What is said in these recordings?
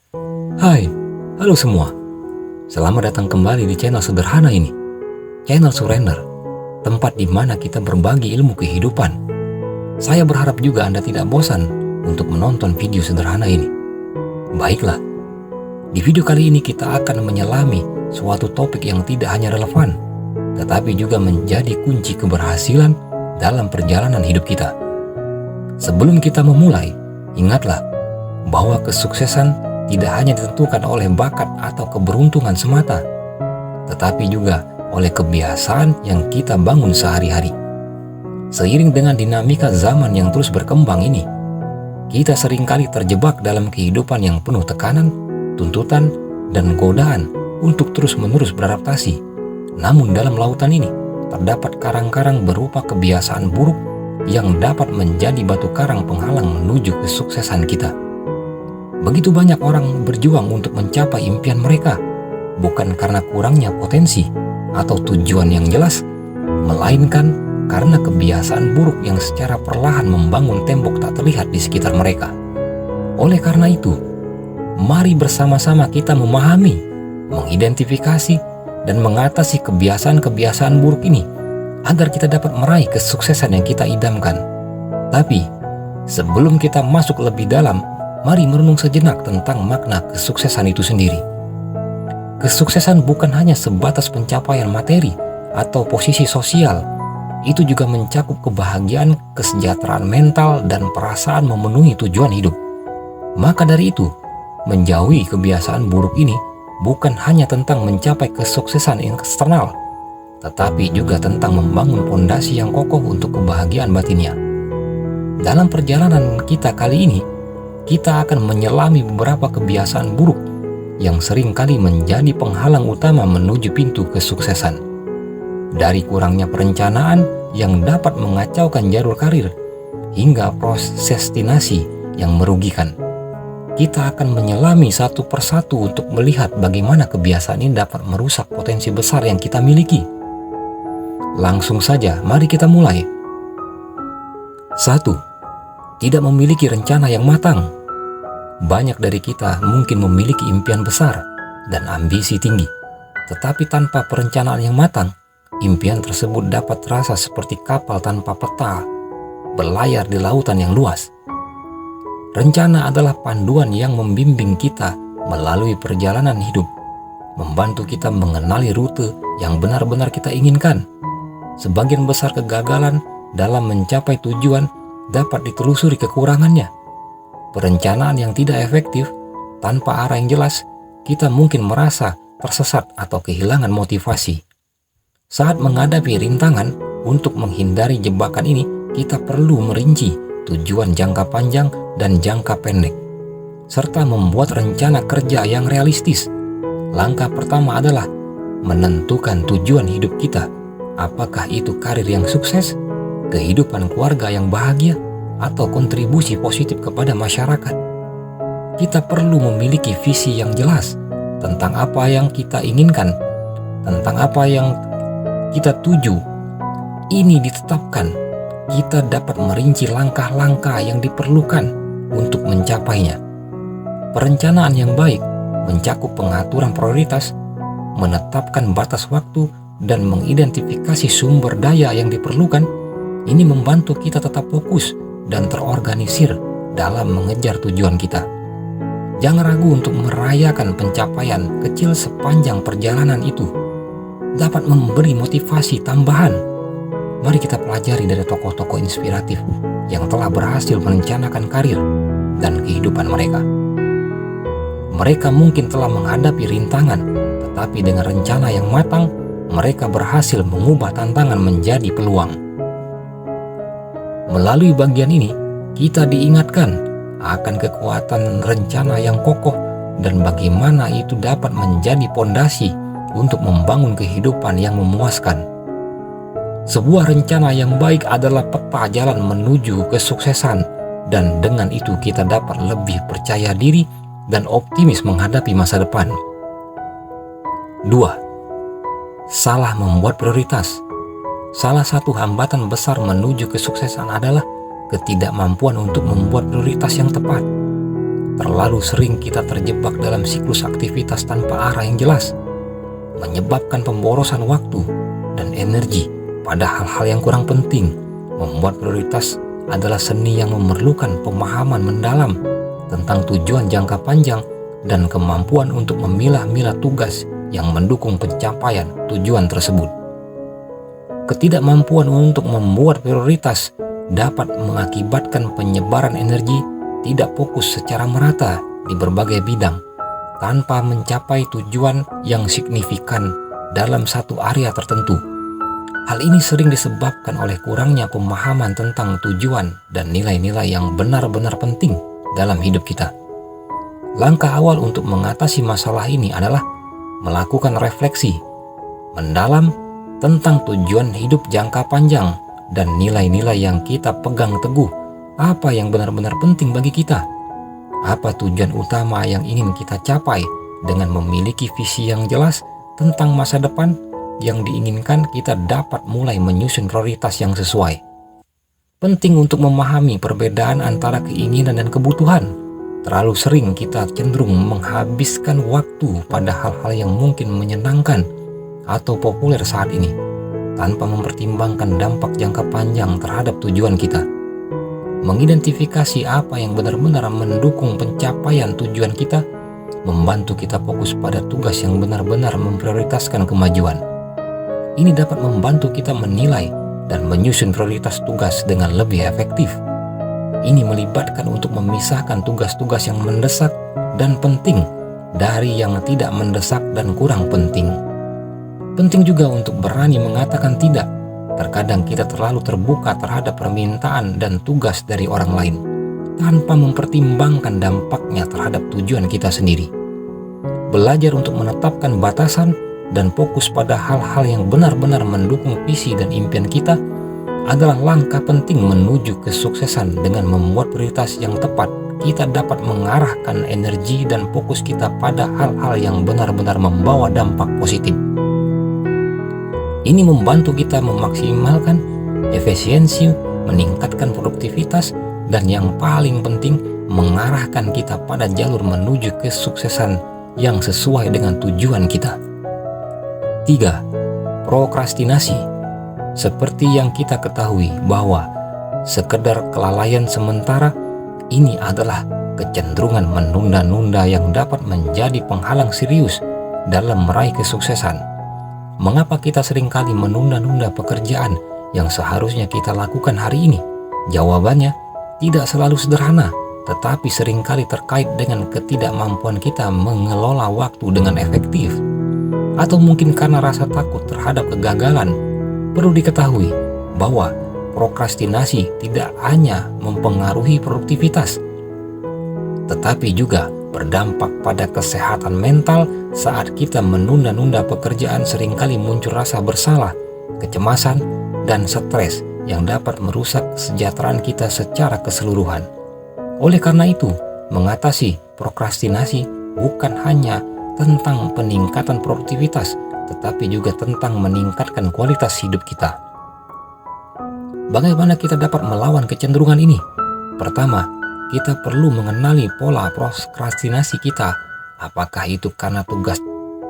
Hai, halo semua. Selamat datang kembali di channel sederhana ini. Channel Surrender, tempat di mana kita berbagi ilmu kehidupan. Saya berharap juga Anda tidak bosan untuk menonton video sederhana ini. Baiklah, di video kali ini kita akan menyelami suatu topik yang tidak hanya relevan, tetapi juga menjadi kunci keberhasilan dalam perjalanan hidup kita. Sebelum kita memulai, ingatlah bahwa kesuksesan tidak hanya ditentukan oleh bakat atau keberuntungan semata, tetapi juga oleh kebiasaan yang kita bangun sehari-hari. Seiring dengan dinamika zaman yang terus berkembang ini, kita seringkali terjebak dalam kehidupan yang penuh tekanan, tuntutan, dan godaan untuk terus-menerus beradaptasi. Namun dalam lautan ini, terdapat karang-karang berupa kebiasaan buruk yang dapat menjadi batu karang penghalang menuju kesuksesan kita. Begitu banyak orang berjuang untuk mencapai impian mereka, bukan karena kurangnya potensi atau tujuan yang jelas, melainkan karena kebiasaan buruk yang secara perlahan membangun tembok tak terlihat di sekitar mereka. Oleh karena itu, mari bersama-sama kita memahami, mengidentifikasi, dan mengatasi kebiasaan-kebiasaan buruk ini agar kita dapat meraih kesuksesan yang kita idamkan. Tapi, sebelum kita masuk lebih dalam, mari merenung sejenak tentang makna kesuksesan itu sendiri. Kesuksesan bukan hanya sebatas pencapaian materi atau posisi sosial, itu juga mencakup kebahagiaan, kesejahteraan mental, dan perasaan memenuhi tujuan hidup. Maka dari itu, menjauhi kebiasaan buruk ini bukan hanya tentang mencapai kesuksesan eksternal, tetapi juga tentang membangun fondasi yang kokoh untuk kebahagiaan batinnya. Dalam perjalanan kita kali ini, kita akan menyelami beberapa kebiasaan buruk yang sering kali menjadi penghalang utama menuju pintu kesuksesan. Dari kurangnya perencanaan yang dapat mengacaukan jalur karir, hingga prokrastinasi yang merugikan. Kita akan menyelami satu persatu untuk melihat bagaimana kebiasaan ini dapat merusak potensi besar yang kita miliki. Langsung saja, mari kita mulai. 1. Tidak memiliki rencana yang matang. Banyak dari kita mungkin memiliki impian besar dan ambisi tinggi, tetapi tanpa perencanaan yang matang, impian tersebut dapat terasa seperti kapal tanpa peta, berlayar di lautan yang luas. Rencana adalah panduan yang membimbing kita melalui perjalanan hidup, membantu kita mengenali rute yang benar-benar kita inginkan. Sebagian besar kegagalan dalam mencapai tujuan dapat ditelusuri kekurangannya. Perencanaan yang tidak efektif, tanpa arah yang jelas, kita mungkin merasa tersesat atau kehilangan motivasi. Saat menghadapi rintangan, untuk menghindari jebakan ini, kita perlu merinci tujuan jangka panjang dan jangka pendek, serta membuat rencana kerja yang realistis. Langkah pertama adalah menentukan tujuan hidup kita. Apakah itu karir yang sukses, kehidupan keluarga yang bahagia, atau kontribusi positif kepada masyarakat? Kita perlu memiliki visi yang jelas tentang apa yang kita inginkan, tentang apa yang kita tuju. Ini ditetapkan, kita dapat merinci langkah-langkah yang diperlukan untuk mencapainya. Perencanaan yang baik mencakup pengaturan prioritas, menetapkan batas waktu, dan mengidentifikasi sumber daya yang diperlukan. Ini membantu kita tetap fokus dan terorganisir dalam mengejar tujuan kita. Jangan ragu untuk merayakan pencapaian kecil sepanjang perjalanan itu. Dapat memberi motivasi tambahan. Mari kita pelajari dari tokoh-tokoh inspiratif yang telah berhasil merencanakan karir dan kehidupan mereka. Mereka mungkin telah menghadapi rintangan, tetapi dengan rencana yang matang, mereka berhasil mengubah tantangan menjadi peluang. Melalui bagian ini, kita diingatkan akan kekuatan rencana yang kokoh dan bagaimana itu dapat menjadi fondasi untuk membangun kehidupan yang memuaskan. Sebuah rencana yang baik adalah peta jalan menuju kesuksesan, dan dengan itu kita dapat lebih percaya diri dan optimis menghadapi masa depan. 2. Salah membuat prioritas. Salah satu hambatan besar menuju kesuksesan adalah ketidakmampuan untuk membuat prioritas yang tepat. terlalu sering kita terjebak dalam siklus aktivitas tanpa arah yang jelas, menyebabkan pemborosan waktu dan energi pada hal-hal yang kurang penting. Membuat prioritas adalah seni yang memerlukan pemahaman mendalam tentang tujuan jangka panjang dan kemampuan untuk memilah-milah tugas yang mendukung pencapaian tujuan tersebut. Ketidakmampuan untuk membuat prioritas dapat mengakibatkan penyebaran energi tidak fokus secara merata di berbagai bidang tanpa mencapai tujuan yang signifikan dalam satu area tertentu. Hal ini sering disebabkan oleh kurangnya pemahaman tentang tujuan dan nilai-nilai yang benar-benar penting dalam hidup kita. Langkah awal untuk mengatasi masalah ini adalah melakukan refleksi mendalam tentang tujuan hidup jangka panjang dan nilai-nilai yang kita pegang teguh. Apa yang benar-benar penting bagi kita? Apa tujuan utama yang ingin kita capai? Dengan memiliki visi yang jelas tentang masa depan yang diinginkan, kita dapat mulai menyusun prioritas yang sesuai. Penting untuk memahami perbedaan antara keinginan dan kebutuhan. Terlalu sering kita cenderung menghabiskan waktu pada hal-hal yang mungkin menyenangkan atau populer saat ini, tanpa mempertimbangkan dampak jangka panjang terhadap tujuan kita. Mengidentifikasi apa yang benar-benar mendukung pencapaian tujuan kita, membantu kita fokus pada tugas yang benar-benar memprioritaskan kemajuan. Ini dapat membantu kita menilai dan menyusun prioritas tugas dengan lebih efektif. Ini melibatkan untuk memisahkan tugas-tugas yang mendesak dan penting dari yang tidak mendesak dan kurang penting. Penting juga untuk berani mengatakan tidak. Terkadang kita terlalu terbuka terhadap permintaan dan tugas dari orang lain tanpa mempertimbangkan dampaknya terhadap tujuan kita sendiri. Belajar untuk menetapkan batasan dan fokus pada hal-hal yang benar-benar mendukung visi dan impian kita adalah langkah penting menuju kesuksesan. Dengan membuat prioritas yang tepat, kita dapat mengarahkan energi dan fokus kita pada hal-hal yang benar-benar membawa dampak positif. Ini membantu kita memaksimalkan efisiensi, meningkatkan produktivitas, dan yang paling penting, mengarahkan kita pada jalur menuju kesuksesan yang sesuai dengan tujuan kita. 3. Prokrastinasi. Seperti yang kita ketahui bahwa sekedar kelalaian sementara ini adalah kecenderungan menunda-nunda yang dapat menjadi penghalang serius dalam meraih kesuksesan. Mengapa kita seringkali menunda-nunda pekerjaan yang seharusnya kita lakukan hari ini? Jawabannya tidak selalu sederhana, tetapi seringkali terkait dengan ketidakmampuan kita mengelola waktu dengan efektif, atau mungkin karena rasa takut terhadap kegagalan. Perlu diketahui bahwa prokrastinasi tidak hanya mempengaruhi produktivitas, tetapi juga berdampak pada kesehatan mental. Saat kita menunda-nunda pekerjaan, seringkali muncul rasa bersalah, kecemasan, dan stres yang dapat merusak kesejahteraan kita secara keseluruhan. Oleh karena itu, mengatasi prokrastinasi bukan hanya tentang peningkatan produktivitas, tetapi juga tentang meningkatkan kualitas hidup kita. Bagaimana kita dapat melawan kecenderungan ini? Pertama, kita perlu mengenali pola prokrastinasi kita. Apakah itu karena tugas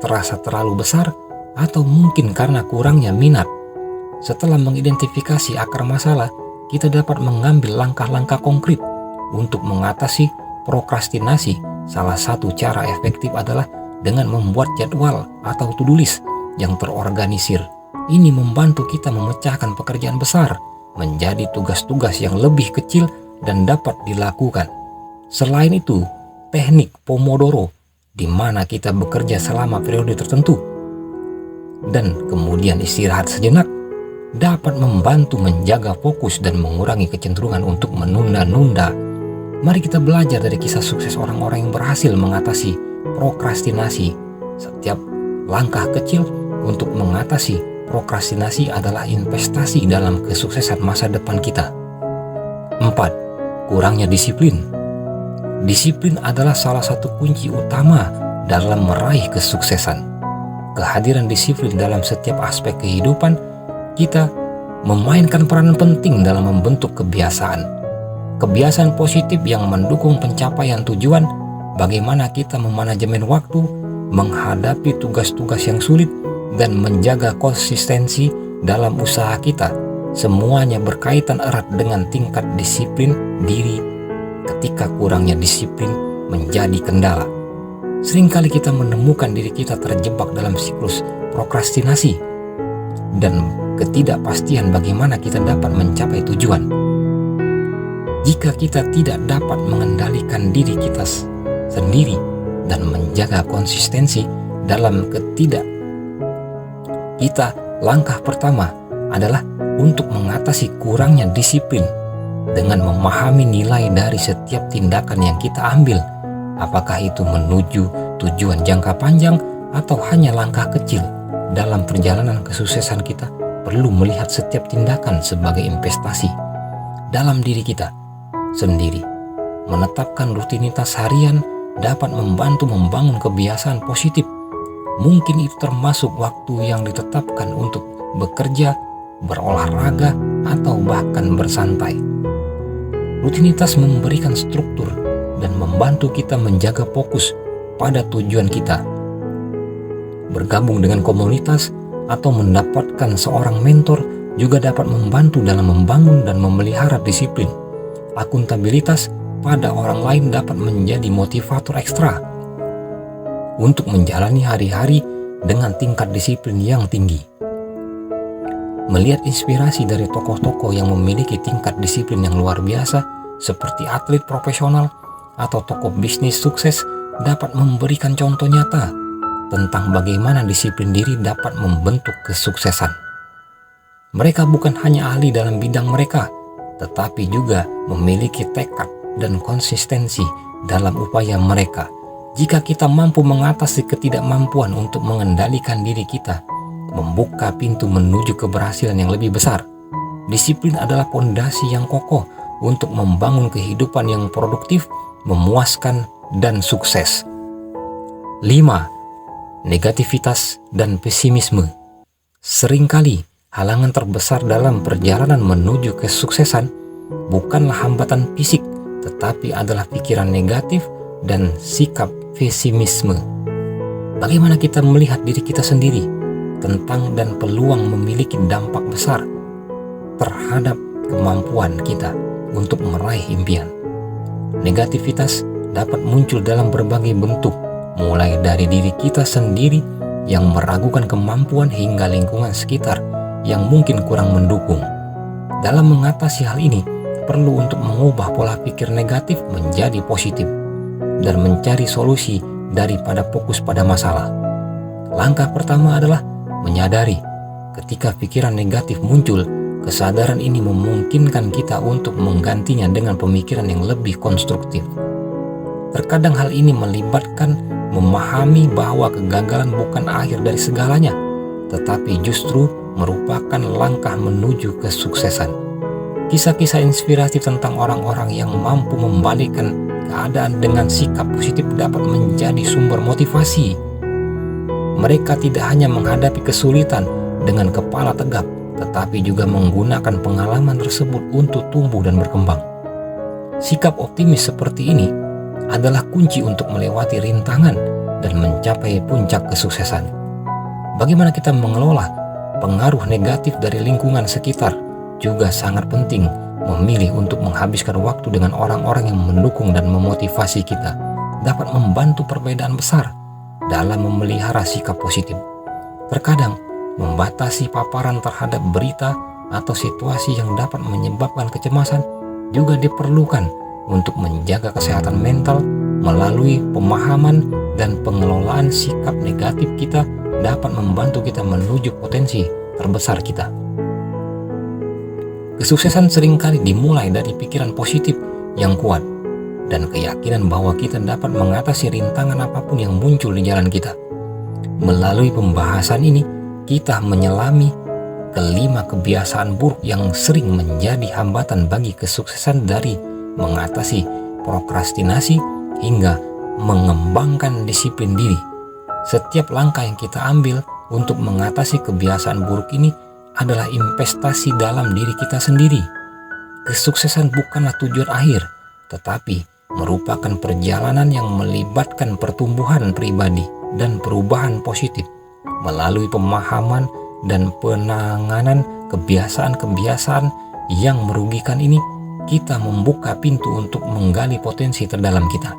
terasa terlalu besar atau mungkin karena kurangnya minat? Setelah mengidentifikasi akar masalah, kita dapat mengambil langkah-langkah konkret untuk mengatasi prokrastinasi. Salah satu cara efektif adalah dengan membuat jadwal atau to-do list yang terorganisir. Ini membantu kita memecahkan pekerjaan besar menjadi tugas-tugas yang lebih kecil dan dapat dilakukan. Selain itu, teknik Pomodoro, di mana kita bekerja selama periode tertentu dan kemudian istirahat sejenak, dapat membantu menjaga fokus dan mengurangi kecenderungan untuk menunda-nunda. Mari kita belajar dari kisah sukses orang-orang yang berhasil mengatasi prokrastinasi. Setiap langkah kecil untuk mengatasi prokrastinasi adalah investasi dalam kesuksesan masa depan kita. 4. Kurangnya disiplin. Disiplin adalah salah satu kunci utama dalam meraih kesuksesan. Kehadiran disiplin dalam setiap aspek kehidupan kita memainkan peran penting dalam membentuk kebiasaan. Kebiasaan positif yang mendukung pencapaian tujuan, bagaimana kita memanajemen waktu, menghadapi tugas-tugas yang sulit, dan menjaga konsistensi dalam usaha kita. Semuanya berkaitan erat dengan tingkat disiplin diri ketika kurangnya disiplin menjadi kendala. Seringkali kita menemukan diri kita terjebak dalam siklus prokrastinasi dan ketidakpastian bagaimana kita dapat mencapai tujuan. Jika kita tidak dapat mengendalikan diri kita sendiri dan menjaga konsistensi dalam langkah pertama adalah untuk mengatasi kurangnya disiplin dengan memahami nilai dari setiap tindakan yang kita ambil, apakah itu menuju tujuan jangka panjang atau hanya langkah kecil. Dalam perjalanan kesuksesan kita perlu melihat setiap tindakan sebagai investasi dalam diri kita sendiri. Menetapkan rutinitas harian dapat membantu membangun kebiasaan positif. Mungkin itu termasuk waktu yang ditetapkan untuk bekerja, berolahraga, atau bahkan bersantai. Rutinitas memberikan struktur dan membantu kita menjaga fokus pada tujuan kita. Bergabung dengan komunitas atau mendapatkan seorang mentor juga dapat membantu dalam membangun dan memelihara disiplin. Akuntabilitas pada orang lain dapat menjadi motivator ekstra untuk menjalani hari-hari dengan tingkat disiplin yang tinggi. Melihat inspirasi dari tokoh-tokoh yang memiliki tingkat disiplin yang luar biasa seperti atlet profesional atau tokoh bisnis sukses dapat memberikan contoh nyata tentang bagaimana disiplin diri dapat membentuk kesuksesan. Mereka bukan hanya ahli dalam bidang mereka, tetapi juga memiliki tekad dan konsistensi dalam upaya mereka. Jika kita mampu mengatasi ketidakmampuan untuk mengendalikan diri kita, membuka pintu menuju keberhasilan yang lebih besar. Disiplin adalah fondasi yang kokoh untuk membangun kehidupan yang produktif, memuaskan, dan sukses. 5. Negativitas dan pesimisme. Seringkali halangan terbesar dalam perjalanan menuju kesuksesan bukanlah hambatan fisik, tetapi adalah pikiran negatif dan sikap pesimisme. Bagaimana kita melihat diri kita sendiri tentang dan peluang memiliki dampak besar terhadap kemampuan kita untuk meraih impian. Negativitas dapat muncul dalam berbagai bentuk, mulai dari diri kita sendiri yang meragukan kemampuan hingga lingkungan sekitar yang mungkin kurang mendukung. Dalam mengatasi hal ini, perlu untuk mengubah pola pikir negatif menjadi positif dan mencari solusi daripada fokus pada masalah. Langkah pertama adalah menyadari ketika pikiran negatif muncul. Kesadaran ini memungkinkan kita untuk menggantinya dengan pemikiran yang lebih konstruktif. Terkadang hal ini melibatkan memahami bahwa kegagalan bukan akhir dari segalanya, tetapi justru merupakan langkah menuju kesuksesan. Kisah-kisah inspiratif tentang orang-orang yang mampu membalikkan keadaan dengan sikap positif dapat menjadi sumber motivasi. Mereka tidak hanya menghadapi kesulitan dengan kepala tegap, tetapi juga menggunakan pengalaman tersebut untuk tumbuh dan berkembang. Sikap optimis seperti ini adalah kunci untuk melewati rintangan dan mencapai puncak kesuksesan. Bagaimana kita mengelola pengaruh negatif dari lingkungan sekitar juga sangat penting. Memilih untuk menghabiskan waktu dengan orang-orang yang mendukung dan memotivasi kita dapat membantu perbedaan besar dalam memelihara sikap positif. Terkadang membatasi paparan terhadap berita atau situasi yang dapat menyebabkan kecemasan juga diperlukan untuk menjaga kesehatan mental. Melalui pemahaman dan pengelolaan sikap negatif kita dapat membantu kita menuju potensi terbesar kita. Kesuksesan seringkali dimulai dari pikiran positif yang kuat dan keyakinan bahwa kita dapat mengatasi rintangan apapun yang muncul di jalan kita. Melalui pembahasan ini, kita menyelami kelima kebiasaan buruk yang sering menjadi hambatan bagi kesuksesan, dari mengatasi prokrastinasi hingga mengembangkan disiplin diri. Setiap langkah yang kita ambil untuk mengatasi kebiasaan buruk ini adalah investasi dalam diri kita sendiri. Kesuksesan bukanlah tujuan akhir, tetapi merupakan perjalanan yang melibatkan pertumbuhan pribadi dan perubahan positif melalui pemahaman dan penanganan kebiasaan-kebiasaan yang merugikan ini. Kita membuka pintu untuk menggali potensi terdalam kita.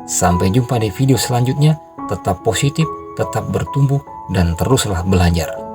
Sampai jumpa di video selanjutnya. Tetap positif, tetap bertumbuh, dan teruslah belajar.